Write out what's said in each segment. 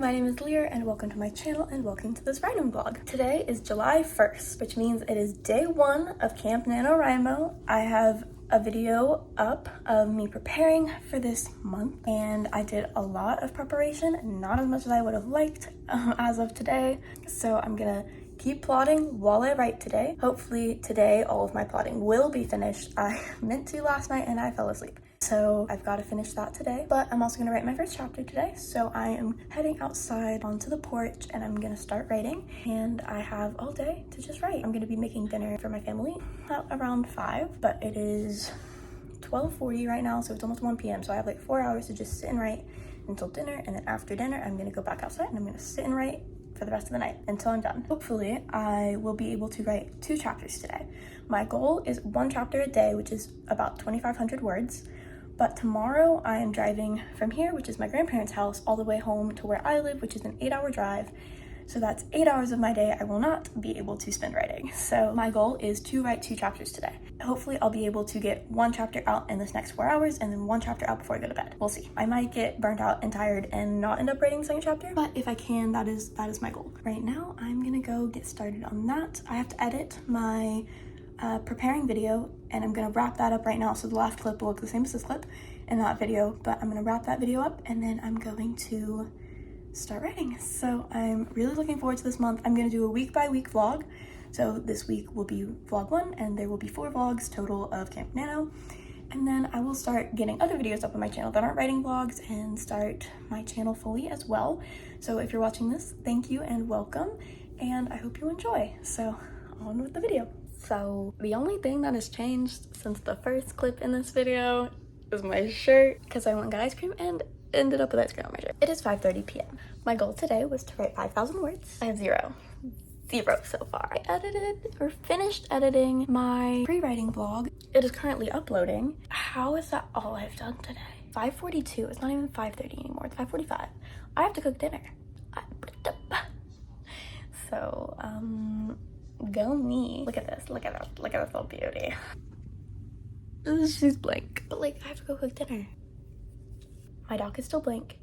my name is Lear and welcome to my channel and welcome to this writing vlog. Today is July 1st, which means it is day one of Camp NaNoWriMo. I have a video up of me preparing for this month and I did a lot of preparation, not as much as I would have liked as of today. So I'm gonna keep plotting while I write today. Hopefully today all of my plotting will be finished. I meant to last night and I fell asleep. So I've got to finish that today, but I'm also going to write my first chapter today. So I am heading outside onto the porch and I'm going to start writing, and I have all day to just write. I'm going to be making dinner for my family at around 5, but it is 12:40 right now, so it's almost 1 p.m. So I have like 4 hours to just sit and write until dinner, and then after dinner I'm going to go back outside and I'm going to sit and write for the rest of the night until I'm done. Hopefully I will be able to write 2 chapters today. My goal is 1 chapter a day, which is about 2,500 words. But tomorrow I am driving from here, which is my grandparents' house, all the way home to where I live, which is an 8-hour drive. So that's 8 hours of my day I will not be able to spend writing. So my goal is to write 2 chapters today. Hopefully I'll be able to get 1 chapter out in this next 4 hours and then 1 chapter out before I go to bed. We'll see. I might get burnt out and tired and not end up writing the second chapter, but if I can, that is my goal. Right now I'm gonna go get started on that. I have to edit my preparing video and I'm gonna wrap that up right now, so the last clip will look the same as this clip in that video, but I'm gonna wrap that video up and then I'm going to start writing. So I'm really looking forward to this month. I'm gonna do a week by week vlog. So this week will be vlog 1 and there will be 4 vlogs total of Camp Nano, and then I will start getting other videos up on my channel that aren't writing vlogs and start my channel fully as well. So if you're watching this, thank you and welcome, and I hope you enjoy. So on with the video. So the only thing that has changed since the first clip in this video is my shirt, because I went and got ice cream and ended up with ice cream on my shirt. It is 5:30 p.m. My goal today was to write 5,000 words. I have zero so far. I edited or finished editing my pre-writing vlog. It is currently uploading. How is that all I've done today? 5:42. It's not even 5:30 anymore. It's 5:45. I have to cook dinner. So go me. Look at this. Look at this little beauty. She's blank. But like, I have to go cook dinner. My doc is still blank.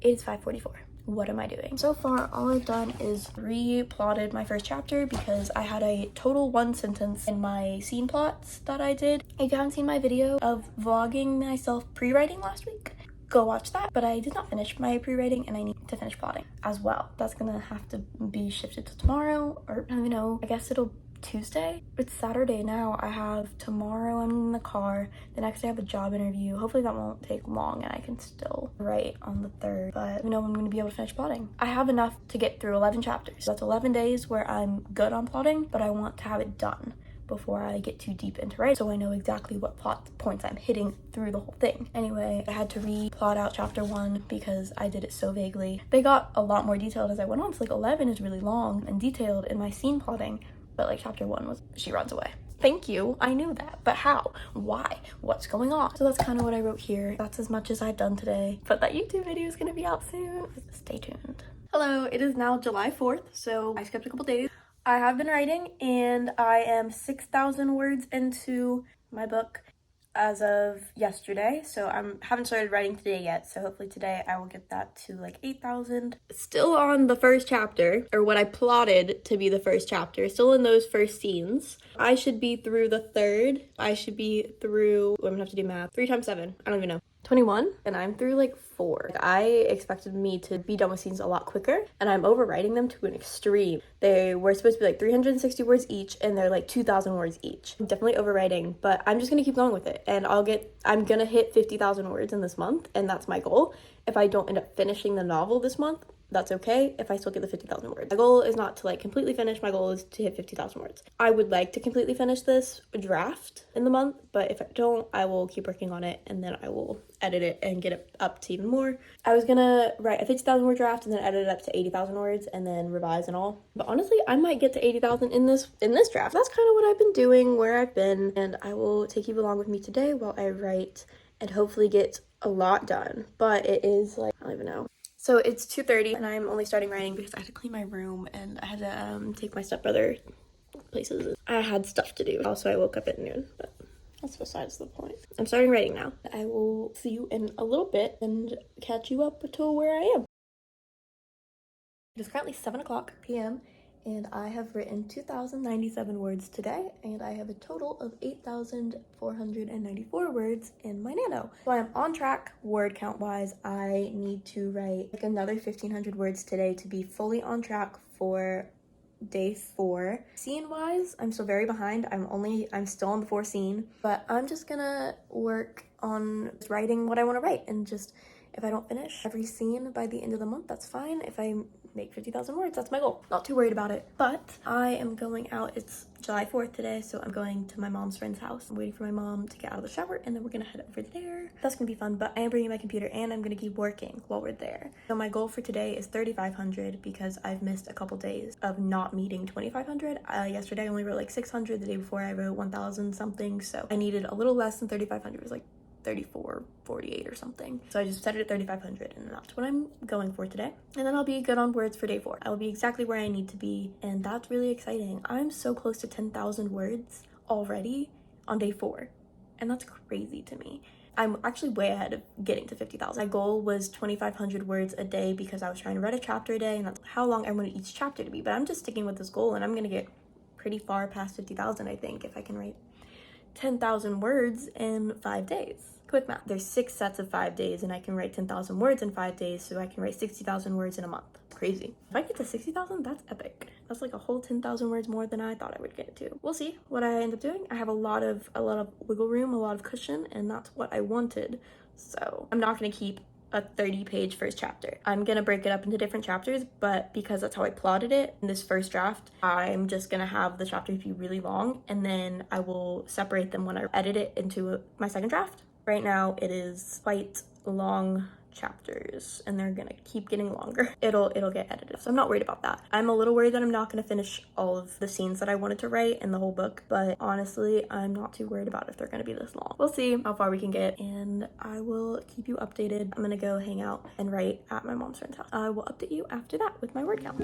It is 5:44. What am I doing? So far, all I've done is re-plotted my first chapter because I had a total 1 sentence in my scene plots that I did. If you haven't seen my video of vlogging myself pre-writing last week, go watch that. But I did not finish my pre-writing and I need to finish plotting as well. That's gonna have to be shifted to tomorrow, or I don't even know. I guess it'll Tuesday. It's Saturday now. I have tomorrow I'm in the car. The next day I have a job interview. Hopefully that won't take long and I can still write on the 3rd. But you know, I'm going to be able to finish plotting. I have enough to get through 11 chapters. So that's 11 days where I'm good on plotting, but I want to have it done before I get too deep into writing, so I know exactly what plot points I'm hitting through the whole thing. Anyway, I had to re-plot out chapter 1 because I did it so vaguely. They got a lot more detailed as I went on. So like 11 is really long and detailed in my scene plotting, but like chapter 1 was she runs away. Thank you, I knew that, but how? Why? What's going on? So that's kind of what I wrote here. That's as much as I've done today, but that YouTube video is gonna be out soon. Stay tuned. Hello, it is now July 4th, so I skipped a couple days. I have been writing and I am 6,000 words into my book as of yesterday, so I haven't started writing today yet, so hopefully today I will get that to like 8,000. Still on the first chapter, or what I plotted to be the first chapter, still in those first scenes. I should be through the 3rd. I should be through, I'm gonna have to do math, 3 times 7, I don't even know, 21, and I'm through like 4. I expected me to be done with scenes a lot quicker, and I'm overwriting them to an extreme. They were supposed to be like 360 words each, and they're like 2,000 words each. I'm definitely overwriting, but I'm just gonna keep going with it, and I'm gonna hit 50,000 words in this month, and that's my goal. If I don't end up finishing the novel this month, that's okay if I still get the 50,000 words. My goal is not to like completely finish, my goal is to hit 50,000 words. I would like to completely finish this draft in the month, but if I don't, I will keep working on it and then I will edit it and get it up to even more. I was gonna write a 50,000 word draft and then edit it up to 80,000 words and then revise and all. But honestly, I might get to 80,000 in this draft. That's kind of what I've been doing, where I've been, and I will take you along with me today while I write and hopefully get a lot done. But it is like, I don't even know. So it's 2:30 and I'm only starting writing because I had to clean my room and I had to take my stepbrother places. I had stuff to do. Also, I woke up at noon, but that's besides the point. I'm starting writing now. I will see you in a little bit and catch you up to where I am. It is currently 7 o'clock p.m. and I have written 2,097 words today, and I have a total of 8,494 words in my Nano. So I am on track word count wise. I need to write like another 1,500 words today to be fully on track for day 4. Scene wise, I'm still very behind. I'm still on the 4th scene, but I'm just gonna work on writing what I want to write, and just if I don't finish every scene by the end of the month, that's fine. If I make 50,000 words, that's my goal. Not too worried about it. But I am going out. It's July 4th today, so I'm going to my mom's friend's house. I'm waiting for my mom to get out of the shower, and then we're gonna head over there. That's gonna be fun, but I am bringing my computer, and I'm gonna keep working while we're there. So my goal for today is 3,500 because I've missed a couple days of not meeting 2,500. Yesterday I only wrote like 600. The day before I wrote 1,000 something, so I needed a little less than 3,500. It was like 3448 or something. So I just set it at 3,500, and that's what I'm going for today. And then I'll be good on words for day 4. I will be exactly where I need to be, and that's really exciting. I'm so close to 10,000 words already on day 4, and that's crazy to me. I'm actually way ahead of getting to 50,000. My goal was 2,500 words a day because I was trying to write a chapter a day, and that's how long I wanted each chapter to be. But I'm just sticking with this goal, and I'm gonna get pretty far past 50,000, I think, if I can write 10,000 words in 5 days. Quick math. There's 6 sets of 5 days, and I can write 10,000 words in 5 days, so I can write 60,000 words in a month. Crazy. If I get to 60,000, that's epic. That's like a whole 10,000 words more than I thought I would get to. We'll see what I end up doing. I have a lot of wiggle room, a lot of cushion, and that's what I wanted. So I'm not gonna keep a 30-page first chapter. I'm gonna break it up into different chapters, but because that's how I plotted it in this first draft, I'm just gonna have the chapters be really long, and then I will separate them when I edit it into my second draft. Right now it is quite long chapters, and they're gonna keep getting longer. It'll get edited, so I'm not worried about that. I'm a little worried that I'm not gonna finish all of the scenes that I wanted to write in the whole book, but honestly, I'm not too worried about if they're gonna be this long. We'll see how far we can get, and I will keep you updated. I'm gonna go hang out and write at my mom's friend's house. I will update you after that with my word count.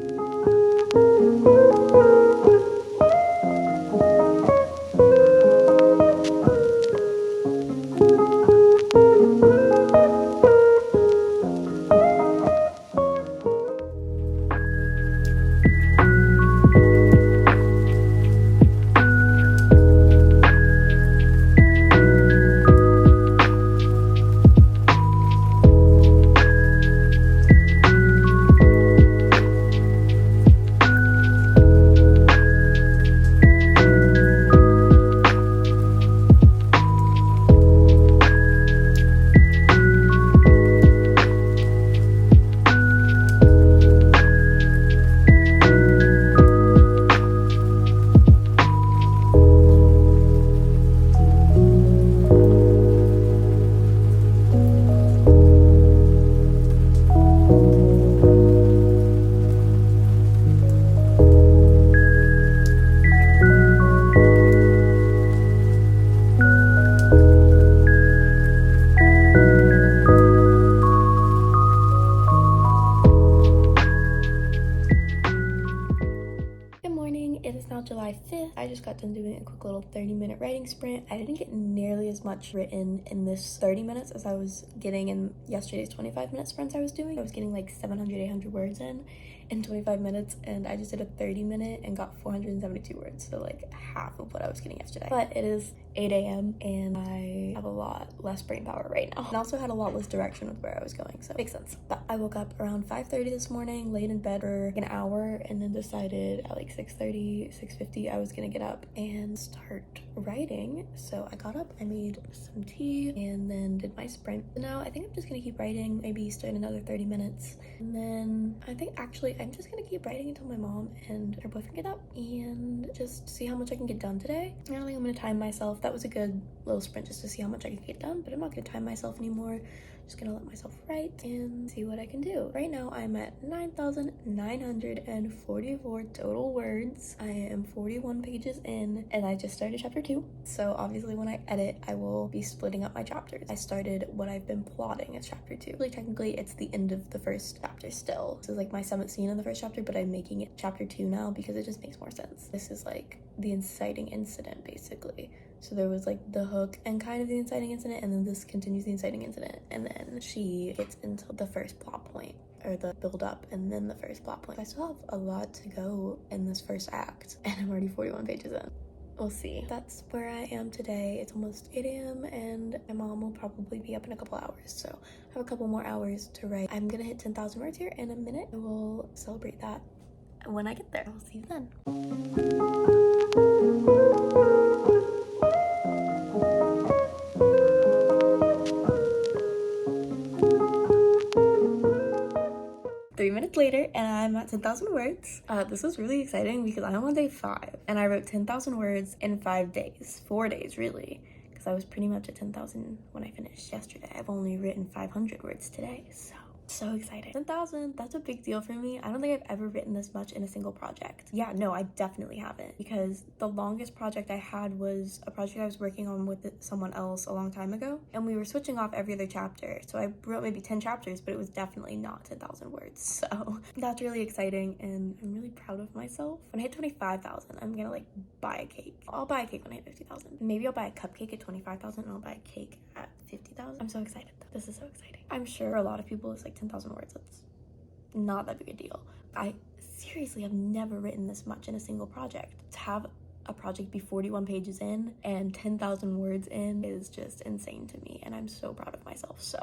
July 5th. I just got done doing a quick little 30-minute writing sprint. I didn't get nearly as much written in this 30 minutes as I was getting in yesterday's 25-minute sprints I was doing. I was getting like 700, 800 words in 25 minutes, and I just did a 30-minute and got 472 words, so like half of what I was getting yesterday. But it is 8 a.m. and I have a lot less brain power right now, and also had a lot less direction with where I was going, so it makes sense. But I woke up around 5:30 this morning, laid in bed for like an hour, and then decided at like 6:30, 6:50 I was gonna get up and start writing. So I got up, I made some tea, and then did my sprint. So now I think I'm just gonna keep writing, maybe start another 30 minutes, and then I think actually I'm just gonna keep writing until my mom and her boyfriend get up and just see how much I can get done today. I don't think I'm gonna time myself. That was a good little sprint just to see how much I can get done, but I'm not gonna time myself anymore. Just gonna let myself write and see what I can do. Right now I'm at 9,944 total words. I am 41 pages in, and I just started chapter 2. So obviously when I edit, I will be splitting up my chapters. I started what I've been plotting as chapter 2. Really, technically it's the end of the first chapter still. This is like my 7th scene in the first chapter, but I'm making it chapter 2 now because it just makes more sense. This is like the inciting incident basically. So there was like the hook and kind of the inciting incident, and then this continues the inciting incident, and then she gets into the first plot point or the build up and then the first plot point. I still have a lot to go in this first act and I'm already 41 pages in. We'll see. That's where I am today. It's almost 8 a.m. and my mom will probably be up in a couple hours, so I have a couple more hours to write. I'm gonna hit 10,000 words here in a minute. I will celebrate that when I get there. I'll see you then. 3 minutes later and I'm at 10,000 words. This was really exciting because I'm on day 5 and I wrote 10,000 words in 5 days, 4 days really, because I was pretty much at 10,000 when I finished yesterday. I've only written 500 words today, so excited. 10,000, that's a big deal for me. I don't think I've ever written this much in a single project. Yeah, no, I definitely haven't, because the longest project I had was a project I was working on with someone else a long time ago, and we were switching off every other chapter. So I wrote maybe 10 chapters, but it was definitely not 10,000 words. So that's really exciting, and I'm really proud of myself. When I hit 25,000, I'm gonna like buy a cake. I'll buy a cake when I hit 50,000. Maybe I'll buy a cupcake at 25,000 and I'll buy a cake at 50,000. I'm so excited. This is so exciting. I'm sure a lot of people, it's like 10,000 words. That's not that big a deal. I seriously have never written this much in a single project. To have a project be 41 pages in and 10,000 words in is just insane to me, and I'm so proud of myself. So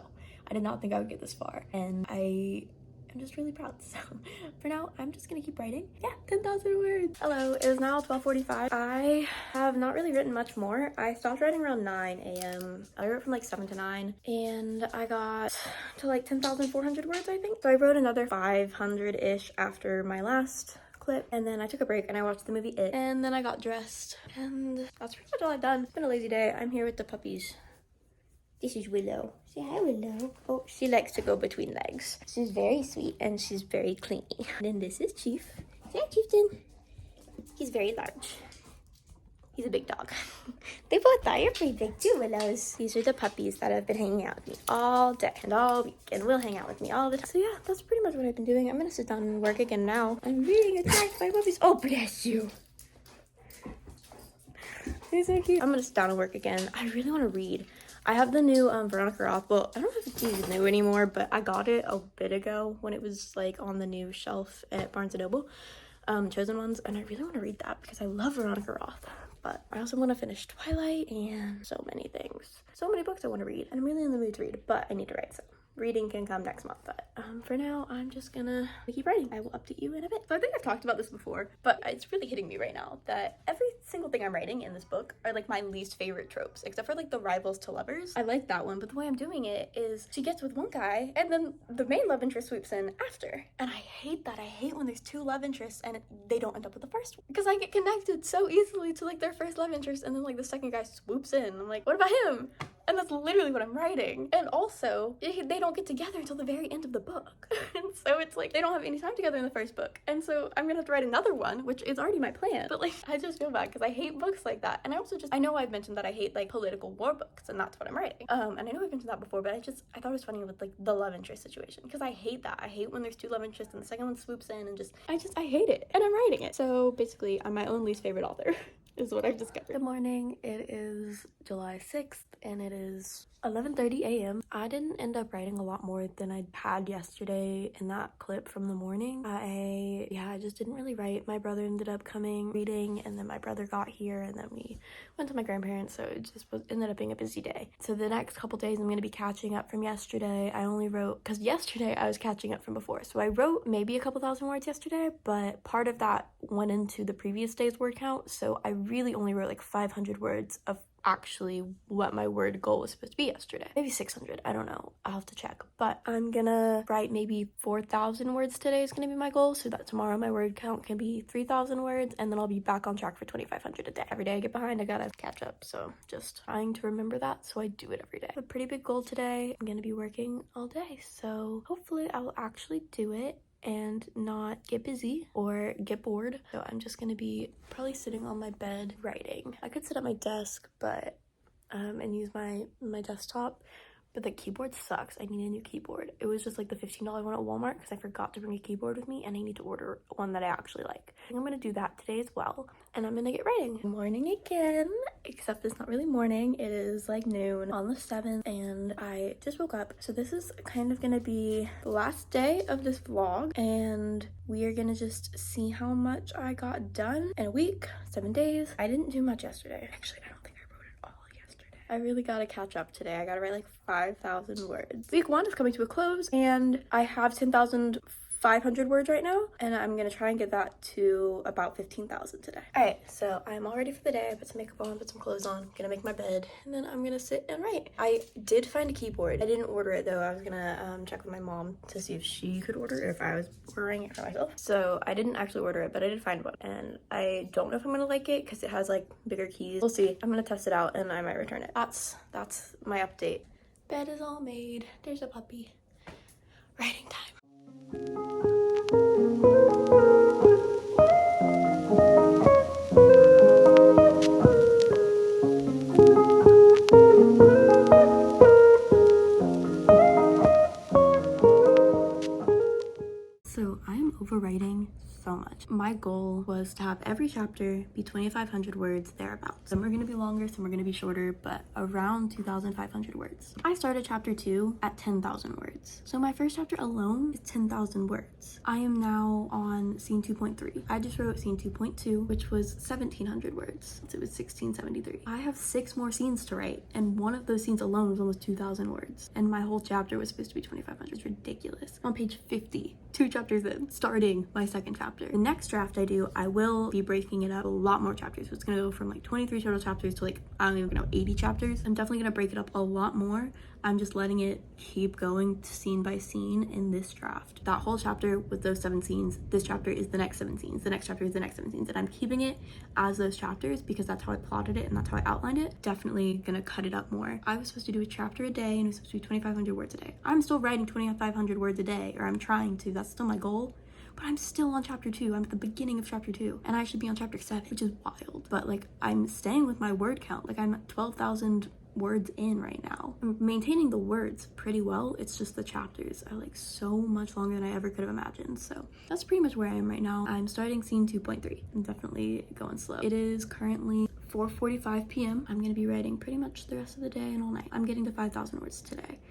I did not think I would get this far, and I'm just really proud. So for now, I'm just gonna keep writing. Yeah, 10,000 words. Hello, it is now 12:45. I have not really written much more. I stopped writing around 9 a.m. I wrote from like 7 to 9 and I got to like 10,400 words, I think. So I wrote another 500-ish after my last clip, and then I took a break and I watched the movie It, and then I got dressed, and that's pretty much all I've done. It's been a lazy day. I'm here with the puppies. This is Willow. Say hi, Willow. Oh, she likes to go between legs. She's very sweet and she's very clingy. And then this is Chief. Say hi, Chieftain. He's very large. He's a big dog. They both are. You're pretty big too, Willows. These are the puppies that have been hanging out with me all day and all week and will hang out with me all the time. So yeah, that's pretty much what I've been doing. I'm gonna sit down and work again now. I'm being attacked by puppies. Oh, bless you. They're so cute. I'm gonna sit down and work again. I really want to read. I have the new Veronica Roth. Well, I don't know if it's new anymore, but I got it a bit ago when it was like on the new shelf at Barnes & Noble, Chosen Ones, and I really want to read that because I love Veronica Roth. But I also want to finish Twilight and so many things. So many books I want to read, and I'm really in the mood to read, but I need to write some. Reading can come next month, but for now, I'm just gonna keep writing. I will update you in a bit. So I think I've talked about this before, but it's really hitting me right now that every single thing I'm writing in this book are like my least favorite tropes, except for like the rivals to lovers. I like that one, but the way I'm doing it is she gets with one guy and then the main love interest swoops in after. And I hate that. I hate when there's two love interests and they don't end up with the first one, because I get connected so easily to like their first love interest and then like the second guy swoops in. I'm like, what about him? And that's literally what I'm writing. And also, they don't get together until the very end of the book. And so it's like, they don't have any time together in the first book. And so I'm gonna have to write another one, which is already my plan. But like, I just feel bad because I hate books like that. And I also I know I've mentioned that I hate like political war books, and that's what I'm writing. And I know I've mentioned that before, but I thought it was funny with like the love interest situation, because I hate that. I hate when there's two love interests and the second one swoops in, and I hate it. And I'm writing it. So basically, I'm my own least favorite author. Is what I've discovered. Good morning. It is July 6th and it is 11:30 a.m. I didn't end up writing a lot more than I had yesterday in that clip from the morning. I just didn't really write. My brother ended up coming, reading, and then my brother got here and then we went to my grandparents, so it just ended up being a busy day. So the next couple days I'm going to be catching up from yesterday. I only wrote, because yesterday I was catching up from before, so I wrote maybe a couple thousand words yesterday, but part of that went into the previous day's word count, so I really only wrote like 500 words of actually what my word goal was supposed to be yesterday. Maybe 600, I don't know, I'll have to check. But I'm gonna write maybe 4,000 words today is gonna be my goal, so that tomorrow my word count can be 3,000 words, and then I'll be back on track for 2,500 a day. Every day I get behind, I gotta catch up, so just trying to remember that so I do it every day. A pretty big goal today. I'm gonna be working all day, so hopefully I will actually do it and not get busy or get bored. So I'm just gonna be probably sitting on my bed writing. I could sit at my desk, but and use my desktop, But the keyboard sucks. I need a new keyboard. It was just like the $15 one at Walmart because I forgot to bring a keyboard with me and I need to order one that I actually like. I think I'm gonna do that today as well. And I'm gonna get writing. Morning again, except it's not really morning. It is like noon on the 7th and I just woke up. So this is kind of gonna be the last day of this vlog and we are gonna just see how much I got done in a week, 7 days. I didn't do much yesterday. Actually, I don't think I wrote it all yesterday. I really gotta catch up today. I gotta write like 5,000 words. Week 1 is coming to a close and I have 10,500 words right now and I'm gonna try and get that to about 15,000 today. All right, so I'm all ready for the day. I put some makeup on, put some clothes on, gonna make my bed, and then I'm gonna sit and write. I did find a keyboard. I didn't order it though. I was gonna check with my mom to see if she could order it, if I was ordering it for myself. So I didn't actually order it, but I did find one and I don't know if I'm gonna like it because it has like bigger keys. We'll see. I'm gonna test it out and I might return it. That's my update. Bed is all made. There's a puppy. Writing time. So I'm overwriting so much. My goal was to have every chapter be 2,500 words thereabouts. Some are going to be longer, some are going to be shorter, but around 2,500 words. I started chapter 2 at 10,000 words. So my first chapter alone is 10,000 words. I am now on scene 2.3. I just wrote scene 2.2, which was 1,700 words. So it was 1,673. I have 6 more scenes to write, and one of those scenes alone was almost 2,000 words. And my whole chapter was supposed to be 2,500. It's ridiculous. I'm on page 50, 2 chapters in, starting my second chapter. The next draft I do, I will be breaking it up a lot more chapters. So it's gonna go from like 23 total chapters to like, I don't even know, 80 chapters. I'm definitely gonna break it up a lot more. I'm just letting it keep going scene by scene in this draft. That whole chapter with those 7 scenes, this chapter is the next 7 scenes, the next chapter is the next 7 scenes, and I'm keeping it as those chapters because that's how I plotted it and that's how I outlined it. Definitely gonna cut it up more. I was supposed to do a chapter a day and it was supposed to be 2,500 words a day. I'm still writing 2,500 words a day, or I'm trying to, that's still my goal. But I'm still on chapter 2. I'm at the beginning of chapter 2 and I should be on chapter 7, which is wild. But like, I'm staying with my word count. Like, I'm at 12,000 words in right now. I'm maintaining the words pretty well. It's just the chapters are like so much longer than I ever could have imagined. So that's pretty much where I am right now. I'm starting scene 2.3. I'm definitely going slow. It is currently 4:45 p.m. I'm gonna be writing pretty much the rest of the day and all night. I'm getting to 5,000 words tonight,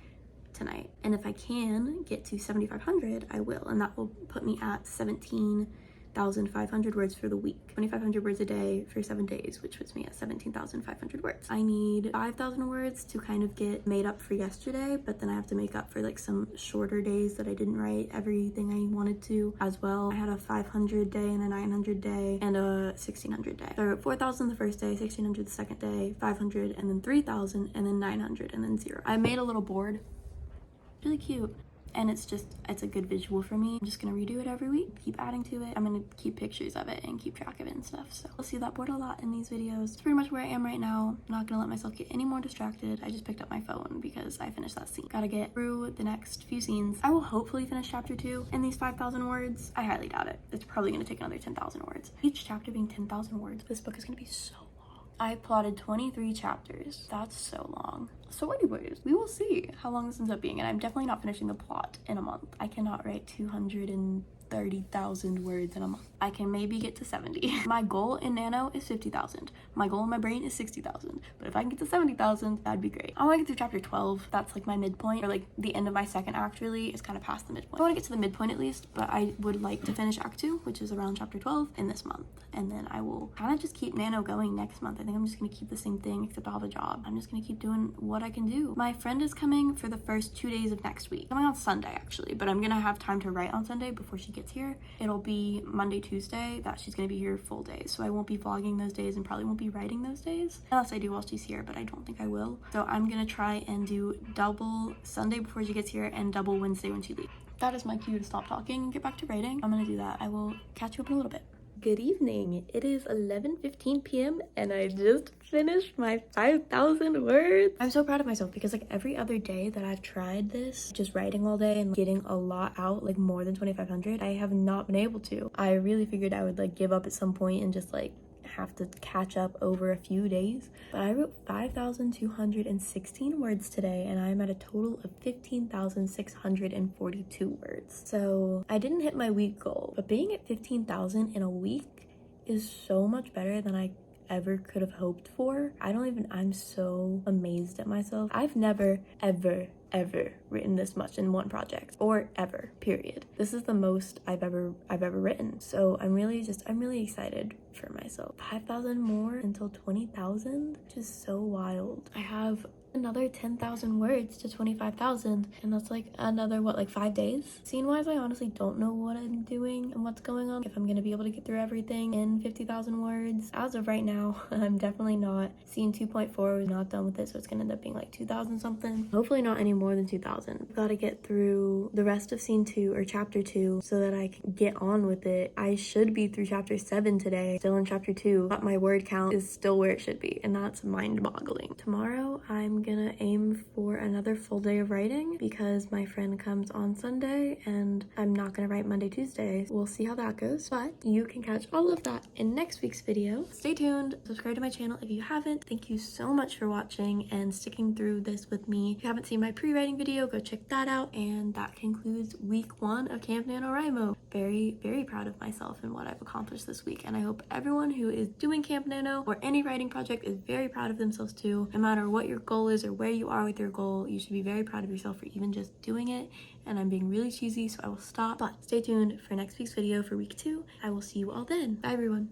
and if I can get to 7,500, I will, and that will put me at 17,500 words for the week. 2,500 words a day for 7 days, which puts me at 17,500 words. I need 5,000 words to kind of get made up for yesterday, but then I have to make up for like some shorter days that I didn't write everything I wanted to as well. I had a 500 day and a 900 day and a 1,600 day. So I wrote 4,000 the first day, 1,600 the second day, 500, and then 3,000, and then 900, and then 0. I made a little board. Really cute, and it's a good visual for me. I'm just gonna redo it every week, keep adding to it. I'm gonna keep pictures of it and keep track of it and stuff, so I'll see that board a lot in these videos. It's pretty much where I am right now. I'm not gonna let myself get any more distracted. I just picked up my phone because I finished that scene. Gotta get through the next few scenes. I will hopefully finish chapter 2 in these 5,000 words. I highly doubt it. It's probably gonna take another 10,000 words. Each chapter being 10,000 words. This book is gonna be so I plotted 23 chapters. That's so long. So anyways, we will see how long this ends up being, and I'm definitely not finishing the plot in a month. I cannot write 230,000 words in a month. I can maybe get to 70. My goal in Nano is 50,000. My goal in my brain is 60,000. But if I can get to 70,000, that'd be great. I want to get through chapter 12. That's like my midpoint, or like the end of my second act really is kind of past the midpoint. I want to get to the midpoint at least, but I would like to finish act 2, which is around chapter 12 in this month. And then I will kind of just keep Nano going next month. I think I'm just going to keep the same thing except I'll have a job. I'm just going to keep doing what I can do. My friend is coming for the first 2 days of next week. Coming on Sunday actually, but I'm going to have time to write on Sunday before she gets here. It'll be Monday, Tuesday that she's going to be here full days. So I won't be vlogging those days and probably won't be writing those days. Unless I do while she's here, but I don't think I will. So I'm going to try and do double Sunday before she gets here and double Wednesday when she leaves. That is my cue to stop talking and get back to writing. I'm going to do that. I will catch you up in a little bit. Good evening. It is 11:15 p.m. and I just finished my 5,000 words. I'm so proud of myself because like every other day that I've tried this, just writing all day and getting a lot out, like more than 2,500, I have not been able to. I really figured I would like give up at some point and just like have to catch up over a few days. But I wrote 5,216 words today, and I'm at a total of 15,642 words. So I didn't hit my week goal, but being at 15,000 in a week is so much better than I ever could have hoped for. I'm so amazed at myself. I've never, ever written this much in one project, or ever, period. This is the most I've ever written. So I'm really excited for myself. 5,000 more until 20,000, which is so wild. I have another 10,000 words to 25,000, and that's like another, what, like 5 days? Scene wise, I honestly don't know what I'm doing and what's going on, if I'm gonna be able to get through everything in 50,000 words. As of right now, I'm definitely not. Scene 2.4 was not done with it, so it's gonna end up being like 2,000 something. Hopefully not any more than 2,000. I've got to get through the rest of scene 2 or chapter 2 so that I can get on with it. I should be through chapter 7 today, still in chapter 2, but my word count is still where it should be, and that's mind-boggling. Tomorrow, I'm gonna aim for another full day of writing because my friend comes on Sunday and I'm not gonna write Monday, Tuesday. We'll see how that goes, but you can catch all of that in next week's video. Stay tuned, subscribe to my channel if you haven't. Thank you so much for watching and sticking through this with me. If you haven't seen my pre-writing video, go check that out. And that concludes week 1 of Camp NaNoWriMo. Very proud of myself and what I've accomplished this week, and I hope everyone who is doing Camp Nano or any writing project is very proud of themselves too. No matter what your goal is or where you are with your goal, you should be very proud of yourself for even just doing it. And I'm being really cheesy, so I will stop, but stay tuned for next week's video for week 2. I will see you all then. Bye everyone.